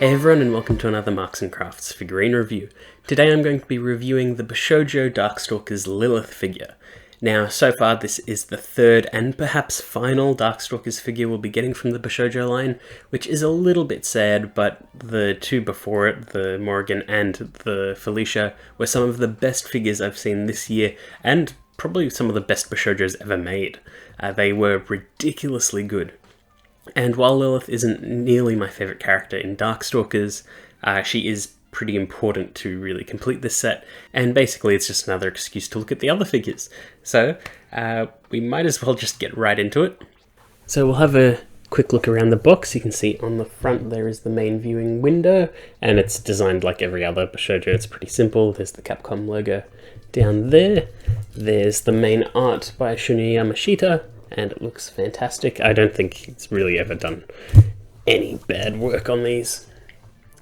Hey everyone, and welcome to another Marks & Crafts figurine review. Today I'm going to be reviewing the Bishoujo Darkstalkers Lilith figure. Now, so far this is the third and perhaps final Darkstalkers figure we'll be getting from the Bishoujo line, which is a little bit sad, but the two before it, the Morrigan and the Felicia, were some of the best figures I've seen this year, and probably some of the best Bishoujos ever made. They were ridiculously good. And while Lilith isn't nearly my favourite character in Darkstalkers, she is pretty important to really complete this set, and basically it's just another excuse to look at the other figures. So, we might as well just get right into it. So we'll have a quick look around the box. You can see on the front there is the main viewing window, and it's designed like every other Bishoujo. It's pretty simple. There's the Capcom logo down there. There's the main art by Shinya Yamashita, and it looks fantastic. I don't think he's really ever done any bad work on these.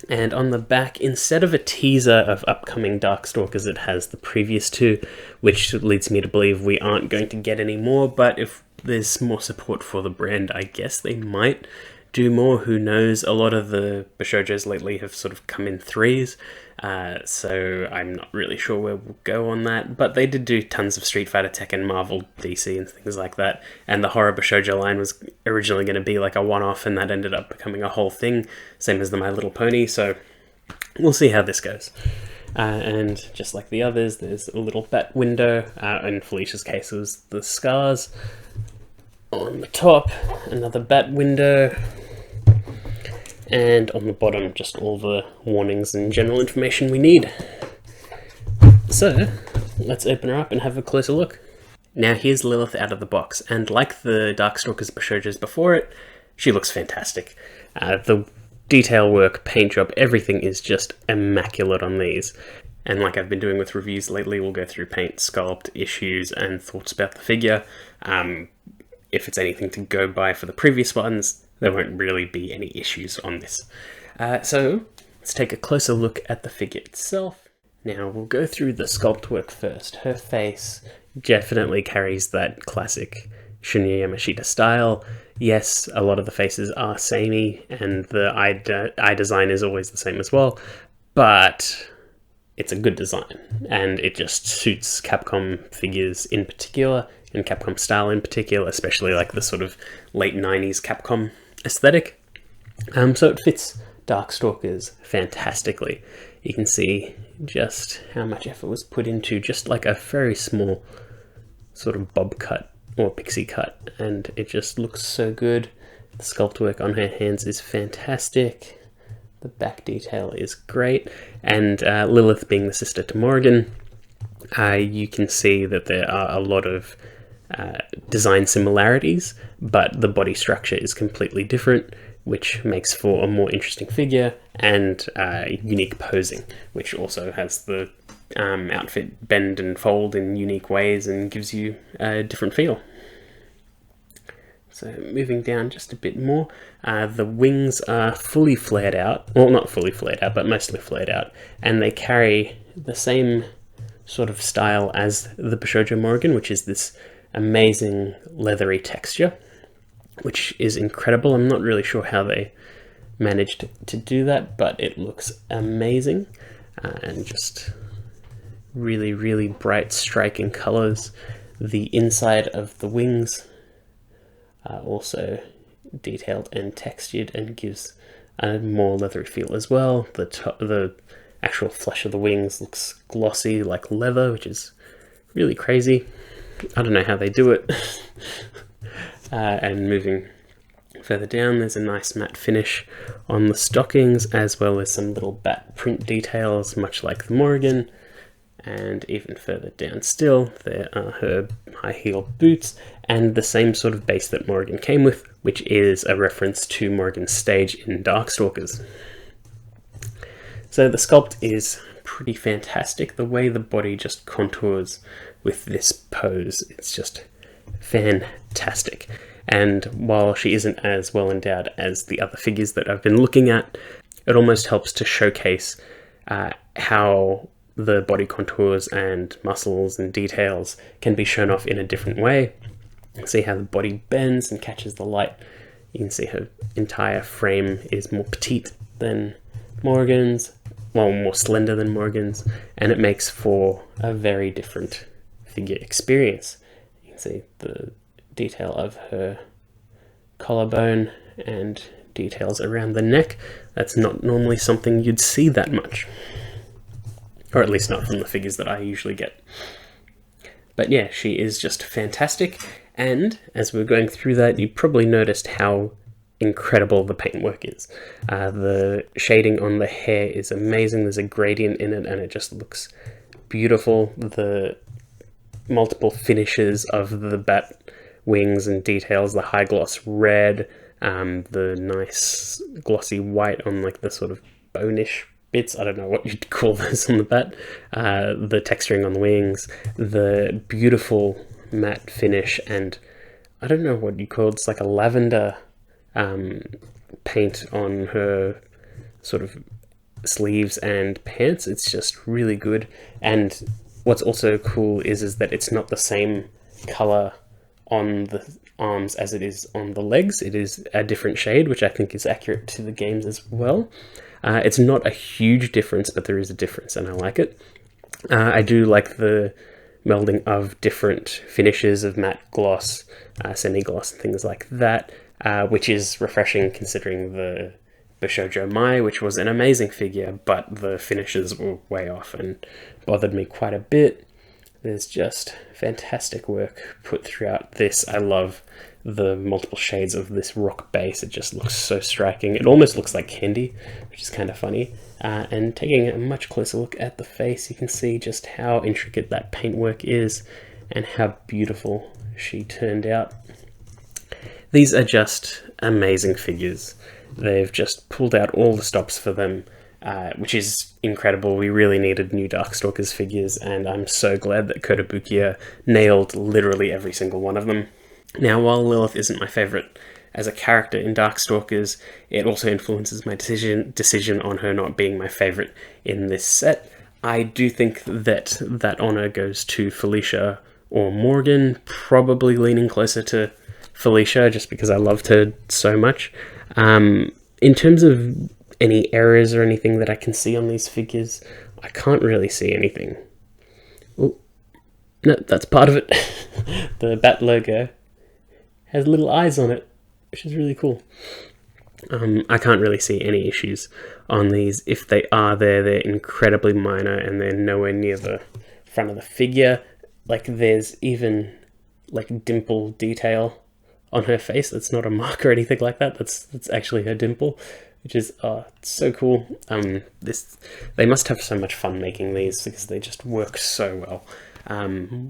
And on the back, instead of a teaser of upcoming Darkstalkers, it has the previous two, which leads me to believe we aren't going to get any more, but if there's more support for the brand, I guess they might do more, who knows. A lot of the Bishoujos lately have sort of come in threes, so I'm not really sure where we'll go on that, but they did do tons of Street Fighter, Tekken, Marvel, DC and things like that, and the horror Bishoujo line was originally going to be like a one-off, and that ended up becoming a whole thing, same as the My Little Pony, so we'll see how this goes. And just like the others, there's a little bat window. In Felicia's case, it was the scars. On the top, another bat window, and on the bottom, just all the warnings and general information we need. So, let's open her up and have a closer look. Now here's Lilith out of the box, and like the Darkstalkers Bishoujos before it, she looks fantastic. The detail work, paint job, everything is just immaculate on these. And like I've been doing with reviews lately, we'll go through paint, sculpt, issues, and thoughts about the figure. If it's anything to go by for the previous ones, there won't really be any issues on this. So, let's take a closer look at the figure itself. Now, we'll go through the sculpt work first. Her face definitely carries that classic Shinya Yamashita style. Yes, a lot of the faces are samey, and the eye design is always the same as well, but it's a good design, and it just suits Capcom figures in particular, and Capcom style in particular, especially like the sort of late 90s Capcom aesthetic. So it fits Darkstalkers fantastically. You can see just how much effort was put into just like a very small sort of bob cut or pixie cut, and it just looks so good. The sculpt work on her hands is fantastic. The back detail is great, and Lilith being the sister to Morrigan, you can see that there are a lot of design similarities, but the body structure is completely different, which makes for a more interesting figure, and unique posing, which also has the outfit bend and fold in unique ways and gives you a different feel. So moving down just a bit more, the wings are fully flared out, well, not fully flared out, but mostly flared out, and they carry the same sort of style as the Bishoujo Morrigan, which is this amazing leathery texture, which is incredible. I'm not really sure how they managed to do that, but it looks amazing, and just really, really bright striking colors. The inside of the wings are also detailed and textured and gives a more leathery feel as well. The actual flesh of the wings looks glossy like leather, which is really crazy. I don't know how they do it. And moving further down, there's a nice matte finish on the stockings, as well as some little bat print details, much like the Morrigan. And even further down still, there are her high heel boots, and the same sort of base that Morrigan came with, which is a reference to Morrigan's stage in Darkstalkers. So the sculpt is pretty fantastic. The way the body just contours with this pose, it's just fantastic. And while she isn't as well endowed as the other figures that I've been looking at, it almost helps to showcase how the body contours and muscles and details can be shown off in a different way. See how the body bends and catches the light. You can see her entire frame is more petite than Morgans, well, more slender than Morgans, and it makes for a very different figure experience. You can see the detail of her collarbone and details around the neck. That's not normally something you'd see that much, or at least not from the figures that I usually get. But yeah, she is just fantastic, and as we're going through that, you probably noticed how incredible the paintwork is. The shading on the hair is amazing. There's a gradient in it and it just looks beautiful. The multiple finishes of the bat wings and details, the high gloss red, the nice glossy white on like the sort of bonish bits, I don't know what you'd call those on the bat, the texturing on the wings, the beautiful matte finish, and I don't know what you call it, it's like a lavender paint on her sort of sleeves and pants. It's just really good. And what's also cool is that it's not the same color on the arms as it is on the legs. It is a different shade, which I think is accurate to the games as well. It's not a huge difference, but there is a difference, and I like it. I do like the melding of different finishes of matte gloss, semi-gloss, and things like that, which is refreshing considering the Bishoujo Mai, which was an amazing figure, but the finishes were way off and bothered me quite a bit. There's just fantastic work put throughout this. I love the multiple shades of this rock base. It just looks so striking. It almost looks like candy, which is kind of funny. And taking a much closer look at the face, you can see just how intricate that paintwork is and how beautiful she turned out. These are just amazing figures. They've just pulled out all the stops for them, which is incredible. We really needed new Darkstalkers figures, and I'm so glad that Kotobukiya nailed literally every single one of them. Now, while Lilith isn't my favourite as a character in Darkstalkers, it also influences my decision on her not being my favourite in this set. I do think that honour goes to Felicia or Morgan, probably leaning closer to Felicia just because I loved her so much. In terms of any errors or anything that I can see on these figures, I can't really see anything. Oh, no, that's part of it. The bat logo has little eyes on it, which is really cool. I can't really see any issues on these. If they are there, they're incredibly minor and they're nowhere near the front of the figure. Like, there's even like dimple detail on her face. That's not a mark or anything like that. That's actually her dimple, which is so cool. They must have so much fun making these because they just work so well.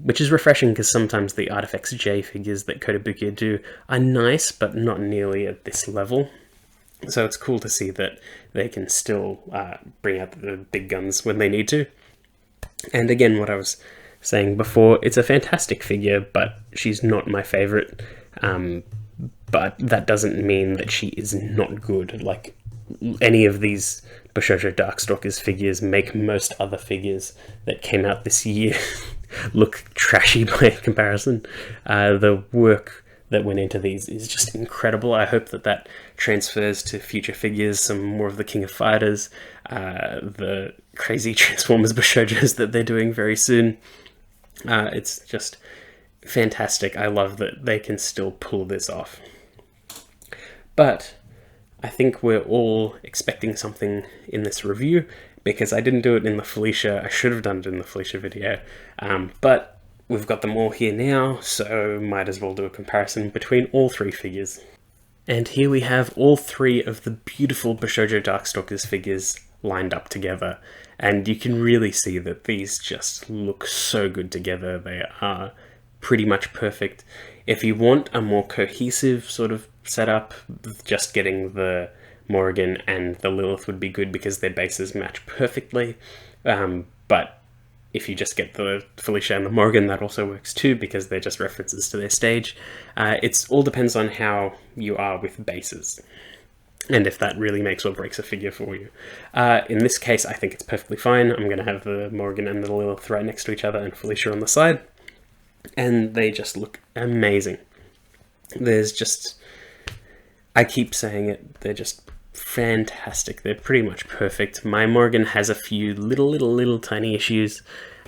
Which is refreshing because sometimes the Artifacts J figures that Kotobukiya do are nice, but not nearly at this level. So it's cool to see that they can still bring out the big guns when they need to. And again, what I was saying before, it's a fantastic figure, but she's not my favourite. But that doesn't mean that she is not good. Like, any of these Bishoujo Darkstalkers figures make most other figures that came out this year look trashy by comparison. The work that went into these is just incredible. I hope that transfers to future figures, some more of the King of Fighters, the crazy Transformers Bishoujos that they're doing very soon. It's just fantastic. I love that they can still pull this off. But I think we're all expecting something in this review, because I didn't do it in the Felicia. I should have done it in the Felicia video, but we've got them all here now, so might as well do a comparison between all three figures. And here we have all three of the beautiful Bishoujo Darkstalkers figures lined up together, and you can really see that these just look so good together. They are pretty much perfect. If you want a more cohesive sort of setup, just getting the Morrigan and the Lilith would be good because their bases match perfectly. But if you just get the Felicia and the Morrigan, that also works too, because they're just references to their stage. It all depends on how you are with bases, and if that really makes or breaks a figure for you. In this case, I think it's perfectly fine. I'm going to have the Morrigan and the Lilith right next to each other and Felicia on the side, and they just look amazing. There's just, I keep saying it, they're just fantastic. They're pretty much perfect. My Morgan has a few little tiny issues,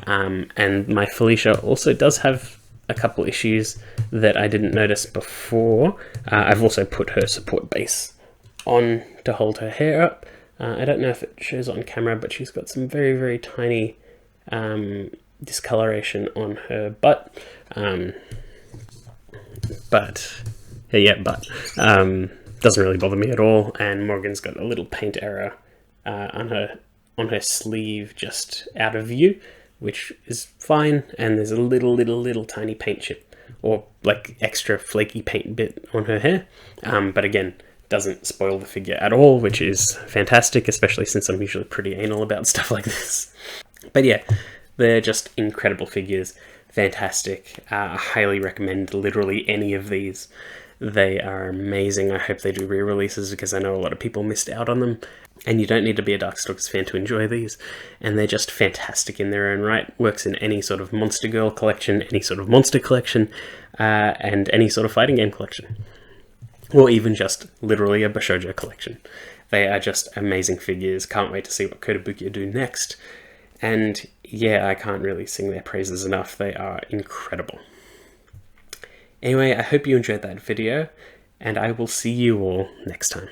and my Felicia also does have a couple issues that I didn't notice before. I've also put her support base on to hold her hair up. I don't know if it shows on camera, but she's got some very tiny discoloration on her butt. Doesn't really bother me at all. And Morgan's got a little paint error on her sleeve, just out of view, which is fine. And there's a little tiny paint chip, or like extra flaky paint bit on her hair. But again, doesn't spoil the figure at all, which is fantastic, especially since I'm usually pretty anal about stuff like this. But yeah, they're just incredible figures. Fantastic. I highly recommend literally any of these. They are amazing. I hope they do re-releases, because I know a lot of people missed out on them. And you don't need to be a Darkstalkers fan to enjoy these. And they're just fantastic in their own right. Works in any sort of Monster Girl collection, any sort of monster collection, and any sort of fighting game collection. Or even just literally a Bishoujo collection. They are just amazing figures. Can't wait to see what Kotobukiya do next. And yeah, I can't really sing their praises enough. They are incredible. Anyway, I hope you enjoyed that video, and I will see you all next time.